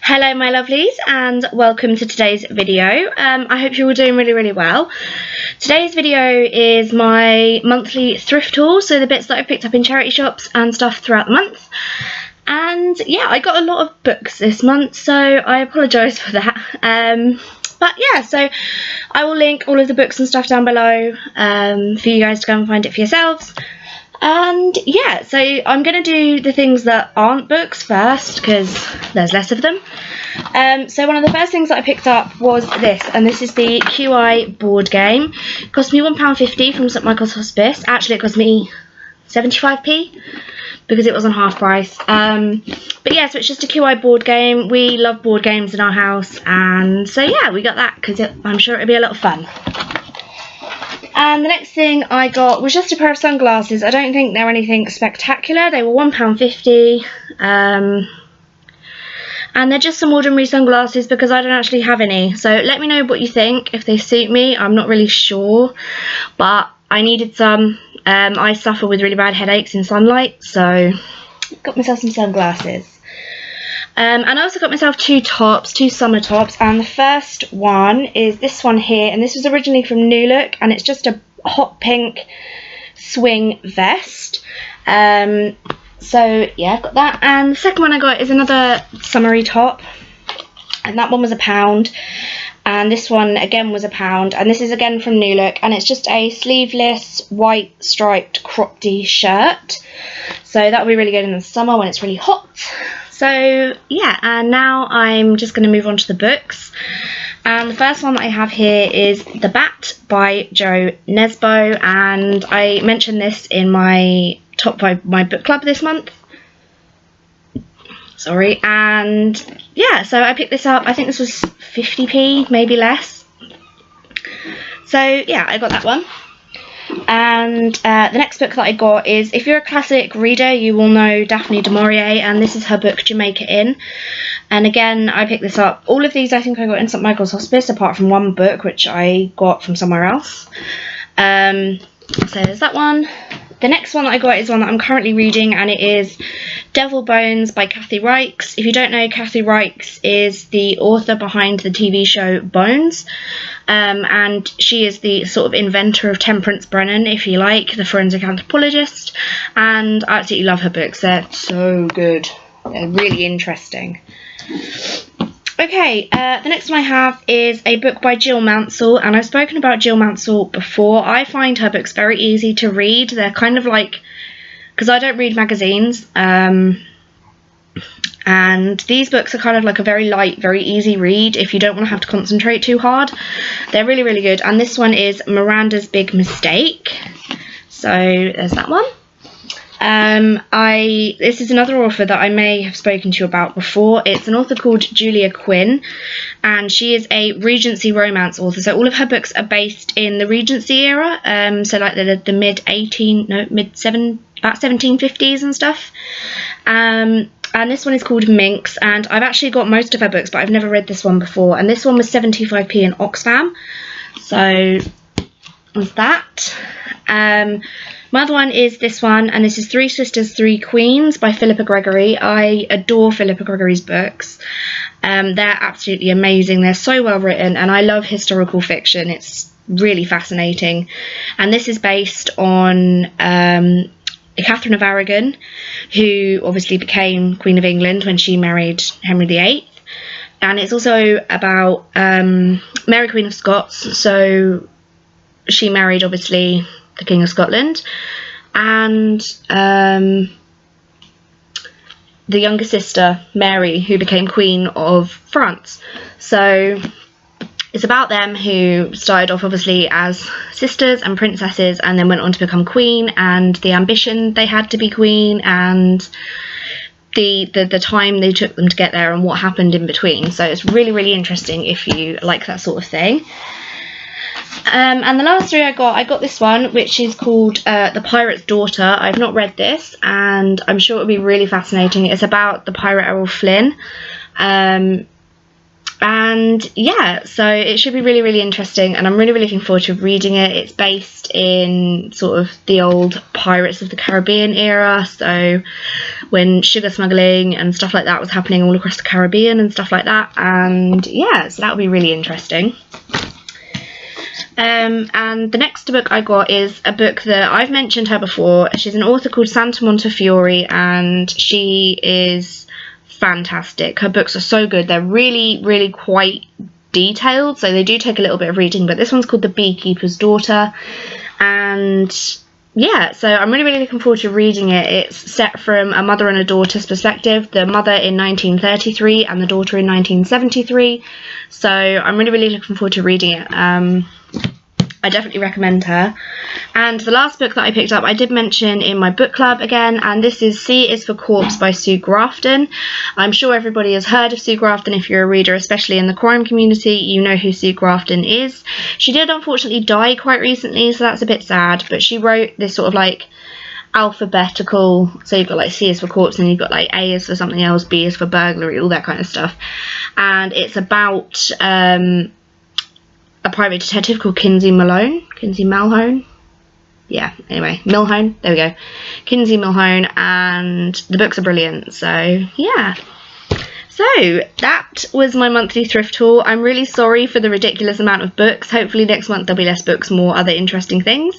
Hello my lovelies and welcome to today's video. I hope you're all doing really well. Today's video is my monthly thrift haul, so the bits that I picked up in charity shops and stuff throughout the month. And yeah, I got a lot of books this month, so I apologise for that. But yeah, so I will link all of the books and stuff down below for you guys to go and find it for yourselves. And yeah, so I'm going to do the things that aren't books first because there's less of them. So one of the first things that I picked up was this, and this is the QI board game. It cost me £1.50 from St Michael's Hospice. Actually, it cost me 75p because it was on half price. But yeah, so it's just a QI board game. We love board games in our house, and so yeah, we got that because I'm sure it'll be a lot of fun. And the next thing I got was just a pair of sunglasses. I don't think they're anything spectacular. They were £1.50. And they're just some ordinary sunglasses because I don't actually have any. So let me know what you think, if they suit me. I'm not really sure, but I needed some. I suffer with really bad headaches in sunlight, so got myself some sunglasses. And I also got myself two summer tops, and the first one is this one here, and this was originally from New Look, and it's just a hot pink swing vest. So yeah, I've got that. And the second one I got is another summery top, and that one was £1, and this one again was £1, and this is again from New Look, and it's just a sleeveless white striped cropped shirt, so that'll be really good in the summer when it's really hot. So yeah, and now I'm just going to move on to the books. And the first one that I have here is The Bat by Jo Nesbø, and I mentioned this in my top 5 my book club this month. Sorry, and yeah, so I picked this up. I think this was 50p, maybe less. So yeah, I got that one. And the next book that I got is, if you're a classic reader, you will know Daphne du Maurier, and this is her book Jamaica Inn. And again, I picked this up. All of these I think I got in St Michael's Hospice, apart from one book which I got from somewhere else. So there's that one. The next one that I got is one that I'm currently reading, and it is Devil Bones by Kathy Reichs. If you don't know, Kathy Reichs is the author behind the TV show Bones, and she is the sort of inventor of Temperance Brennan, if you like, the forensic anthropologist, and I absolutely love her books. They're so good. They're really interesting. Okay, the next one I have is a book by Jill Mansell, and I've spoken about Jill Mansell before. I find her books very easy to read. They're kind of like, because I don't read magazines, and these books are kind of like a very light, very easy read if you don't want to have to concentrate too hard. They're really good, and this one is Miranda's Big Mistake. So there's that one. This is another author that I may have spoken to you about before. It's an author called Julia Quinn, and she is a Regency romance author. So all of her books are based in the Regency era, so like the about 1750s and stuff. And this one is called Minx, and I've actually got most of her books, but I've never read this one before. And this one was 75p in Oxfam. So there's that. My other one is this one, and this is Three Sisters, Three Queens by Philippa Gregory. I adore Philippa Gregory's books. They're absolutely amazing. They're so well written, and I love historical fiction. It's really fascinating. And this is based on Catherine of Aragon, who obviously became Queen of England when she married Henry VIII. And it's also about Mary Queen of Scots. So she married, obviously, the King of Scotland, and the younger sister Mary, who became Queen of France. So it's about them, who started off obviously as sisters and princesses, and then went on to become queen, and the ambition they had to be queen, and the time they took them to get there, and what happened in between. So it's really interesting if you like that sort of thing. And the last three I got this one, which is called The Pirate's Daughter. I've not read this, and I'm sure it'll be really fascinating. It's about the pirate Errol Flynn. And yeah, so it should be really, really interesting, and I'm really, really looking forward to reading it. It's based in sort of the old Pirates of the Caribbean era, so when sugar smuggling and stuff like that was happening all across the Caribbean and stuff like that. And yeah, so that'll be really interesting. And the next book I got is a book that I've mentioned her before. She's an author called Santa Montefiore, and she is fantastic. Her books are so good. They're really, really quite detailed, so they do take a little bit of reading, but this one's called The Beekeeper's Daughter. And yeah, so I'm really, really looking forward to reading it. It's set from a mother and a daughter's perspective, the mother in 1933 and the daughter in 1973. So I'm really, really looking forward to reading it. I definitely recommend her. And the last book that I picked up, I did mention in my book club again, and this is C is for Corpse by Sue Grafton. I'm sure everybody has heard of Sue Grafton. If you're a reader, especially in the crime community, you know who Sue Grafton is. She did unfortunately die quite recently, so that's a bit sad, but she wrote this sort of like alphabetical, so you've got like C is for corpse, and you've got like A is for something else, B is for burglary, all that kind of stuff. And it's about a private detective called Kinsey Malhone. Yeah, anyway, Milhone, there we go. Kinsey Milhone, and the books are brilliant, so yeah. So that was my monthly thrift haul. I'm really sorry for the ridiculous amount of books. Hopefully next month there'll be less books, more other interesting things.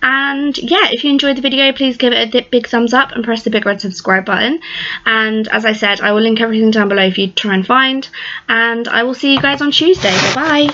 And yeah, if you enjoyed the video, please give it a big thumbs up and press the big red subscribe button. And as I said, I will link everything down below for you to try and find. And I will see you guys on Tuesday. Bye bye.